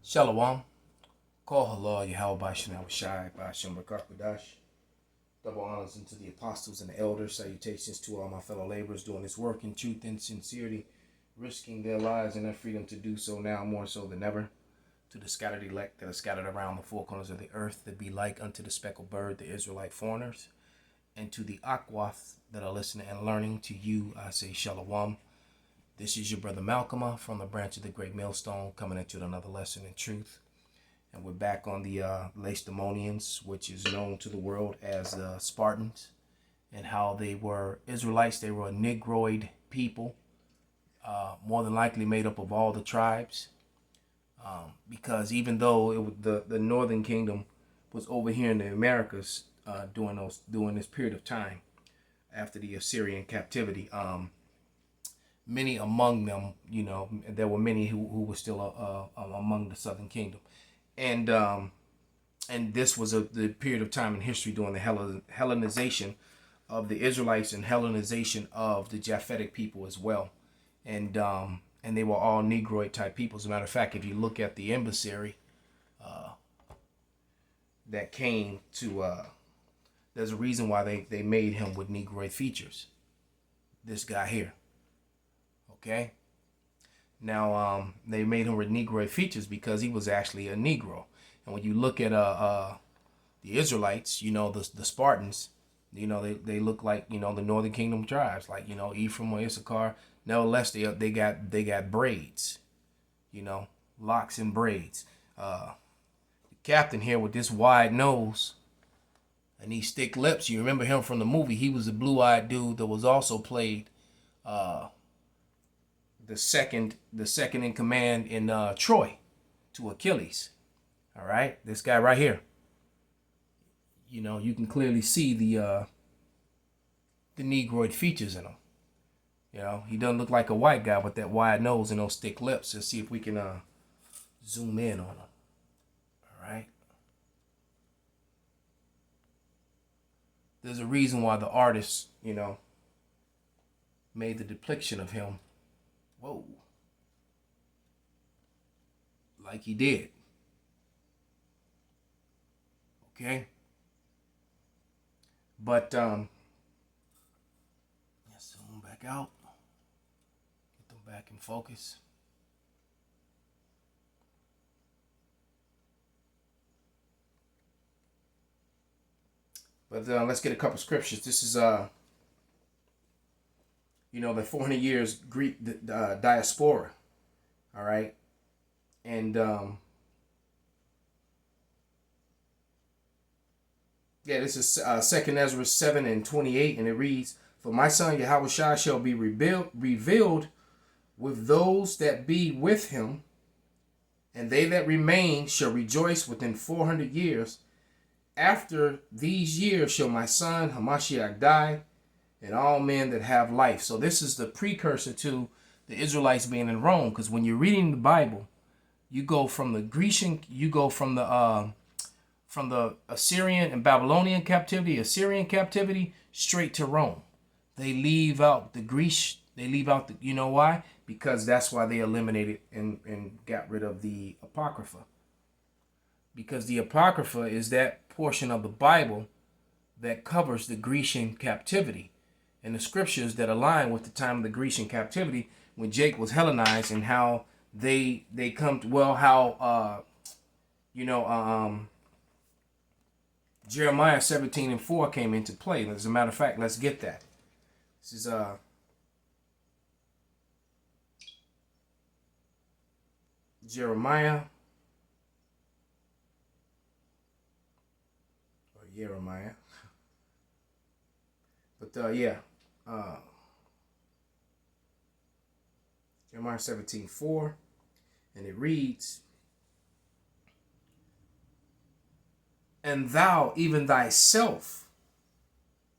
Shalom. Call halal Yahweh Shanawah Shai Bashim Rakakadash. Double honors unto the apostles and the elders. Salutations to all my fellow laborers doing this work in truth and sincerity, risking their lives and their freedom to do so now more so than ever. To the scattered elect that are scattered around the four corners of the earth, that be like unto the speckled bird, the Israelite foreigners. And to the Akwaf that are listening and learning, to you I say Shalom. This is your brother Malcolm from the branch of the Great Millstone, coming at you with another lesson in truth. And we're back on the Lacedaemonians, which is known to the world as the Spartans, and how they were Israelites. They were a Negroid people, more than likely made up of all the tribes, because even though it was the Northern Kingdom was over here in the Americas during this period of time after the Assyrian captivity, many among them, there were many who were still among the Southern Kingdom. And this was the period of time in history during the Hellenization of the Israelites and Hellenization of the Japhetic people as well. And they were all Negroid type people. As a matter of fact, if you look at the emissary that came to, there's a reason why they made him with Negroid features. This guy here. Okay? Now, they made him with Negroid features because he was actually a Negro. And when you look at the Israelites, the Spartans, they look like, the Northern Kingdom tribes, like, Ephraim or Issachar. Nevertheless, they got braids, locks and braids. The captain here with this wide nose and these thick lips, you remember him from the movie. He was a blue-eyed dude that was also played the second in command in Troy to Achilles. All right, this guy right here. You can clearly see the Negroid features in him. He doesn't look like a white guy with that wide nose and those thick lips. Let's see if we can zoom in on him. All right. There's a reason why the artist, made the depiction of him. Whoa. Like he did. Okay. But let's zoom back out. Get them back in focus. But let's get a couple scriptures. This is the 400 years Greek diaspora. All right. And this is 2 Ezra 7:28, and it reads, "For my son Yahweh shall be revealed with those that be with him, and they that remain shall rejoice within 400 years. After these years shall my son Hamashiach die, and all men that have life." So this is the precursor to the Israelites being in Rome, because when you're reading the Bible, you go from the Grecian, you go from the Assyrian and Babylonian captivity, straight to Rome. They leave out the Greece. They leave out the, why? Because that's why they eliminated and got rid of the Apocrypha. Because the Apocrypha is that portion of the Bible that covers the Grecian captivity and the scriptures that align with the time of the Grecian captivity when Jake was Hellenized, and how they come to, Jeremiah 17:4 came into play. As a matter of fact, let's get that. This is Jeremiah or Jeremiah. But Jeremiah 17:4, and it reads, "And thou, even thyself,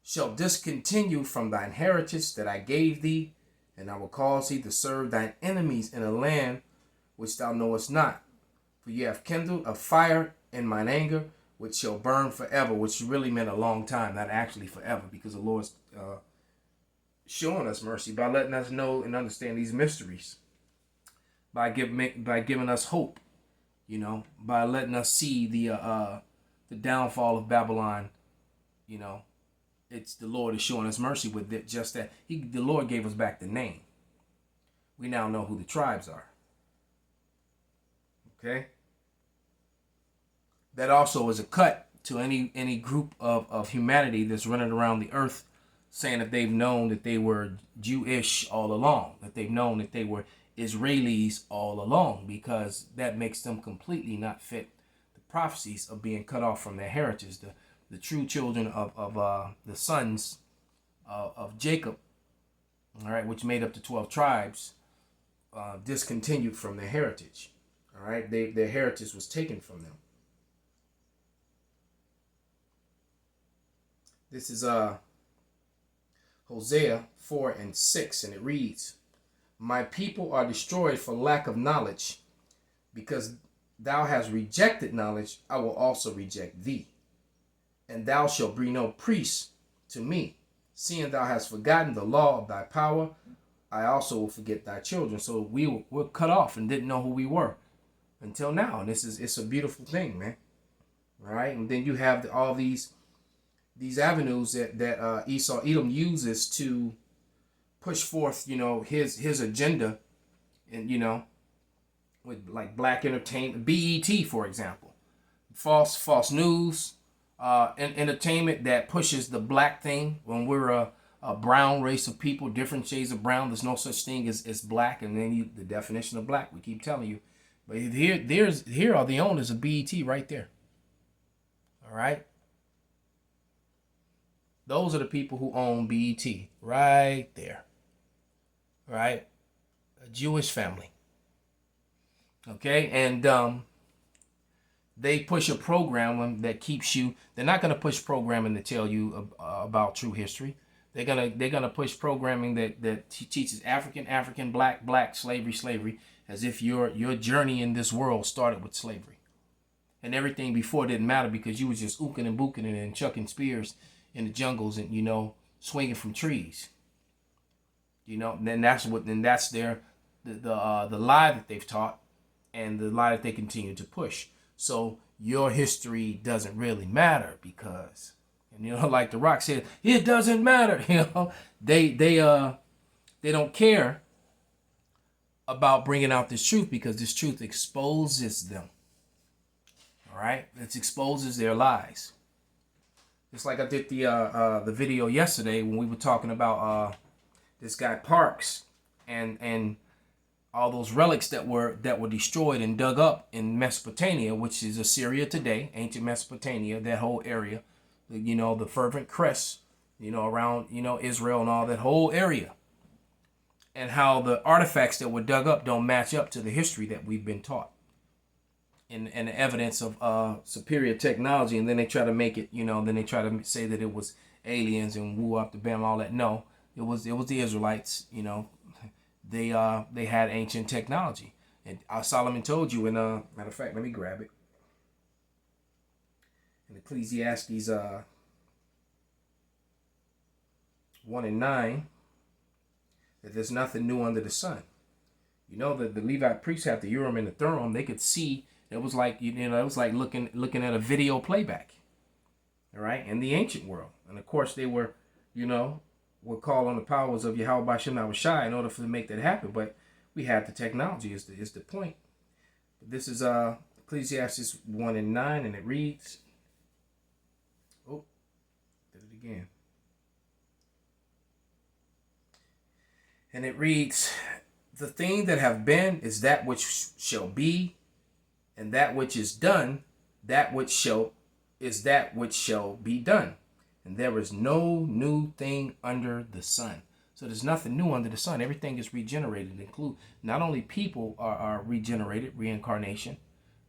shalt discontinue from thine heritage that I gave thee, and I will cause thee to serve thine enemies in a land which thou knowest not. For ye have kindled a fire in mine anger, which shall burn forever," which really meant a long time, not actually forever, because the Lord's showing us mercy by letting us know and understand these mysteries, by giving us hope, by letting us see the downfall of Babylon. It's the Lord is showing us mercy with it. Just that the Lord gave us back the name. We now know who the tribes are. Okay. That also is a cut to any group of humanity that's running around the earth saying that they've known that they were Jewish all along, that they've known that they were Israelis all along, because that makes them completely not fit the prophecies of being cut off from their heritage. The true children of the sons of Jacob, all right, which made up the 12 tribes, discontinued from their heritage. All right, their heritage was taken from them. This is Hosea 4:6, and it reads, "My people are destroyed for lack of knowledge. Because thou hast rejected knowledge, I will also reject thee. And thou shalt be no priest to me. Seeing thou hast forgotten the law of thy power, I also will forget thy children." So we were cut off and didn't know who we were until now. And it's a beautiful thing, man. All right. And then you have all these avenues that Esau Edom uses to push forth, his agenda, and with like black entertainment, BET, for example, false news, and entertainment that pushes the black thing when we're a brown race of people, different shades of brown. There's no such thing as black, and then the definition of black, we keep telling you. But here are the owners of BET right there. All right. Those are the people who own BET right there. Right? A Jewish family. Okay? And they push a program that keeps you. They're not going to push programming to tell you about true history. They're gonna push programming that teaches African, black, slavery, as if your journey in this world started with slavery. And everything before didn't matter because you was just ooking and booking and chucking spears in the jungles and swinging from trees. Then that's their the lie that they've taught, and the lie that they continue to push. So your history doesn't really matter because, and like The Rock said, it doesn't matter. They don't care about bringing out this truth because this truth exposes them. All right, it exposes their lies. It's like I did the video yesterday when we were talking about this guy Parks and all those relics that were destroyed and dug up in Mesopotamia, which is Assyria today, ancient Mesopotamia, that whole area, the fervent crest, around Israel and all that whole area, and how the artifacts that were dug up don't match up to the history that we've been taught. And the evidence of superior technology, and then they try to make it, then they try to say that it was aliens and woo up the bam, all that. No, it was the Israelites. They had ancient technology, and Solomon told you in matter of fact, let me grab it. In Ecclesiastes 1:9, that there's nothing new under the sun. That the Levite priests had the Urim and the Thummim. They could see. It was like it was like looking at a video playback, all right, in the ancient world. And of course they were, would call on the powers of Yahweh Bashem Shai in order to make that happen. But we have the technology is the point. This is Ecclesiastes 1:9, and it reads. Oh, did it again. And it reads, "The thing that have been is that which shall be. And that which is done, that which shall be done. And there is no new thing under the sun." So there's nothing new under the sun. Everything is regenerated. Include not only people are regenerated, reincarnation,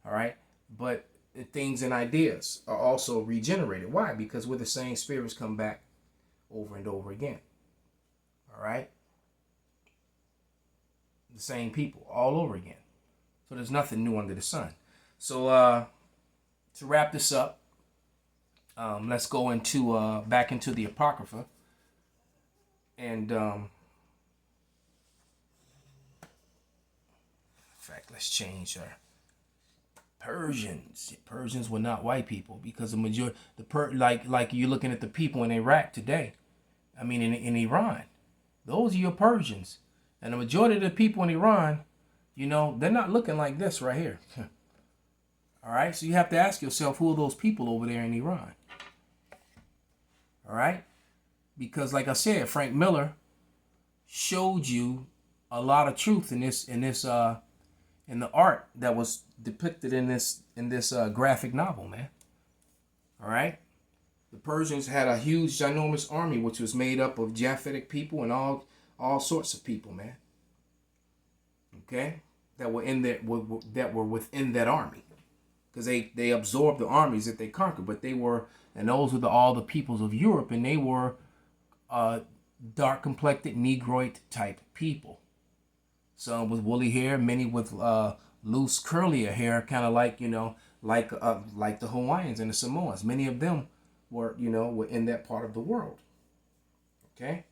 all right, but things and ideas are also regenerated. Why? Because we're the same spirits come back over and over again. All right? The same people all over again. So there's nothing new under the sun. So to wrap this up, let's go into back into the Apocrypha. And in fact, let's change our Persians. Persians were not white people, because the majority, like you're looking at the people in Iraq today. I mean, in Iran, those are your Persians, and the majority of the people in Iran, they're not looking like this right here. All right, so you have to ask yourself, who are those people over there in Iran? All right, because like I said, Frank Miller showed you a lot of truth in the art that was depicted in this graphic novel, man. All right, the Persians had a huge, ginormous army, which was made up of Japhetic people and all sorts of people, man. Okay, that were within that army. Because they absorbed the armies that they conquered, but those were all the peoples of Europe, and they were dark complected Negroid type people. Some with woolly hair, many with loose curlier hair, kind of like like the Hawaiians and the Samoans. Many of them were in that part of the world. Okay,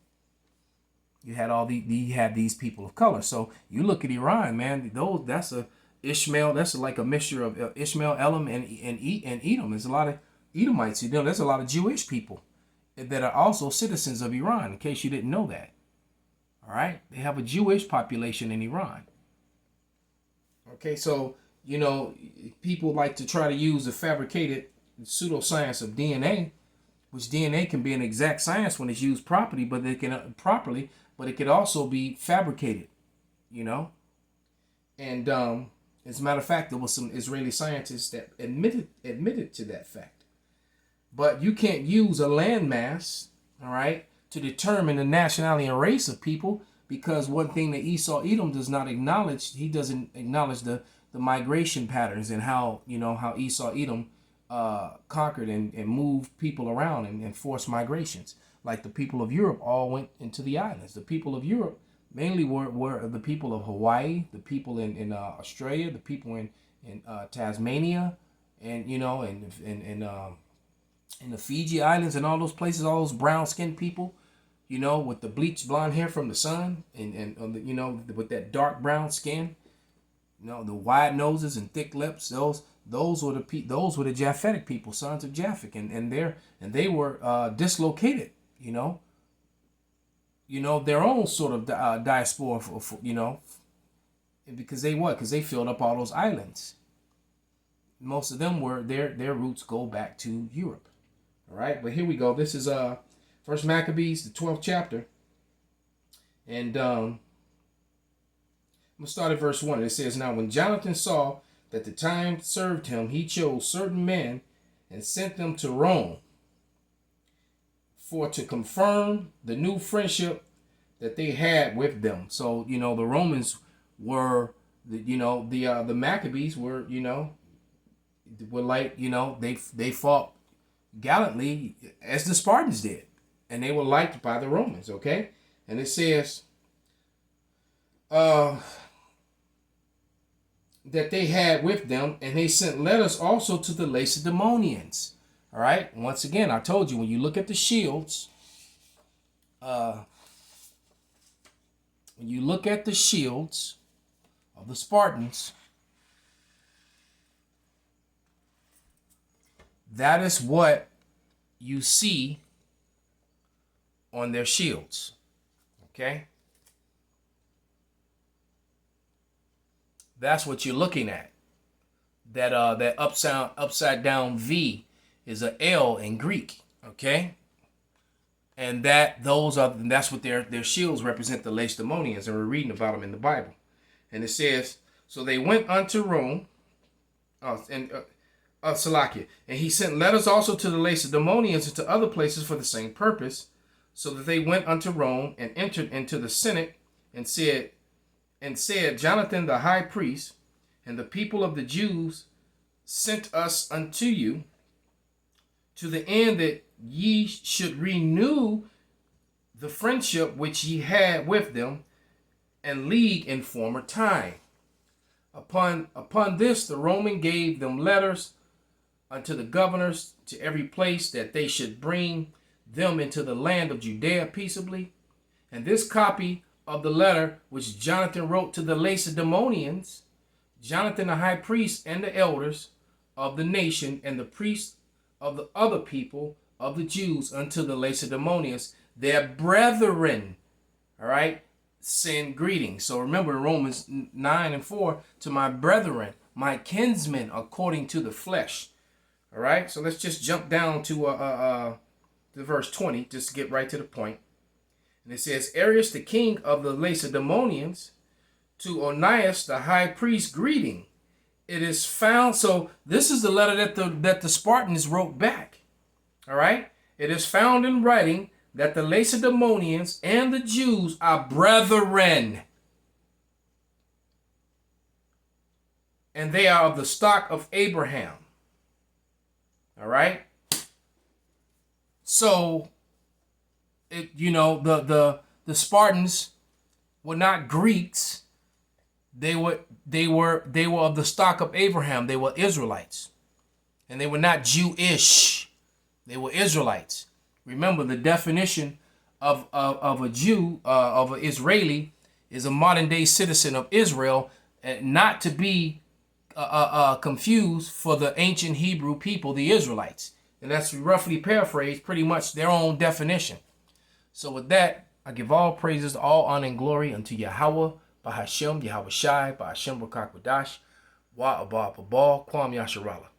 you had these people of color. So you look at Iran, man. That's a Ishmael, that's like a mixture of Ishmael, Elam, and Edom. There's a lot of Edomites. There's a lot of Jewish people that are also citizens of Iran, in case you didn't know that. All right? They have a Jewish population in Iran. Okay, so, people like to try to use the fabricated pseudoscience of DNA, which DNA can be an exact science when it's used properly, but it can also be fabricated, And as a matter of fact, there was some Israeli scientists that admitted to that fact. But you can't use a landmass, all right, to determine the nationality and race of people, because one thing that Esau Edom does not acknowledge, he doesn't acknowledge the migration patterns and how Esau Edom conquered and moved people around and forced migrations. Like the people of Europe all went into the islands. The people of Europe mainly were the people of Hawaii, the people in Australia, the people in Tasmania, and in the Fiji Islands and all those places, all those brown skinned people, with the bleached blonde hair from the sun, and with that dark brown skin, the wide noses and thick lips. Those were the Japhetic people, sons of Japhet, and they were dislocated, their own sort of diaspora, because they filled up all those islands. Most of them their roots go back to Europe. All right, but here we go. This is First Maccabees, the 12th chapter, and I'm gonna start at verse 1. It says, "Now when Jonathan saw that the time served him, he chose certain men and sent them to Rome, for to confirm the new friendship that they had with them." So the Romans were the Maccabees were like they fought gallantly as the Spartans did, and they were liked by the Romans. Okay, and it says that they had with them, and they sent letters also to the Lacedaemonians. All right, once again, I told you, when you look at the shields, of the Spartans, that is what you see on their shields. Okay? That's what you're looking at. That upside down V is a L in Greek. Okay? And that's what their shields represent, the Lacedaemonians, and we're reading about them in the Bible. And it says, so they went unto Rome, Salakia, and he sent letters also to the Lacedaemonians and to other places for the same purpose, so that they went unto Rome and entered into the Senate and said, Jonathan the high priest and the people of the Jews sent us unto you, to the end that ye should renew the friendship which ye had with them and league in former time. Upon this the Roman gave them letters unto the governors to every place, that they should bring them into the land of Judea peaceably. And this copy of the letter which Jonathan wrote to the Lacedaemonians, Jonathan the high priest and the elders of the nation and the priests of the other people of the Jews unto the Lacedaemonians, their brethren, all right, send greetings. So remember Romans 9:4, to my brethren, my kinsmen according to the flesh. All right, so let's just jump down to verse 20, just to get right to the point. And it says, Arius, the king of the Lacedaemonians, to Onias, the high priest, greeting. It is found, so this is the letter that the Spartans wrote back. All right, it is found in writing that the Lacedaemonians and the Jews are brethren, and they are of the stock of Abraham. All right. So, the Spartans were not Greeks. They were of the stock of Abraham. They were Israelites, and they were not Jewish. They were Israelites. Remember, the definition of a Jew, of an Israeli, is a modern day citizen of Israel, not to be confused for the ancient Hebrew people, the Israelites. And that's roughly paraphrased, pretty much their own definition. So with that, I give all praises, all honor and glory unto Yahweh, Bahashem, Yahweh Shai, Bahashem Bakakwadash, Wa Abba Babal, Kwam Yasharala.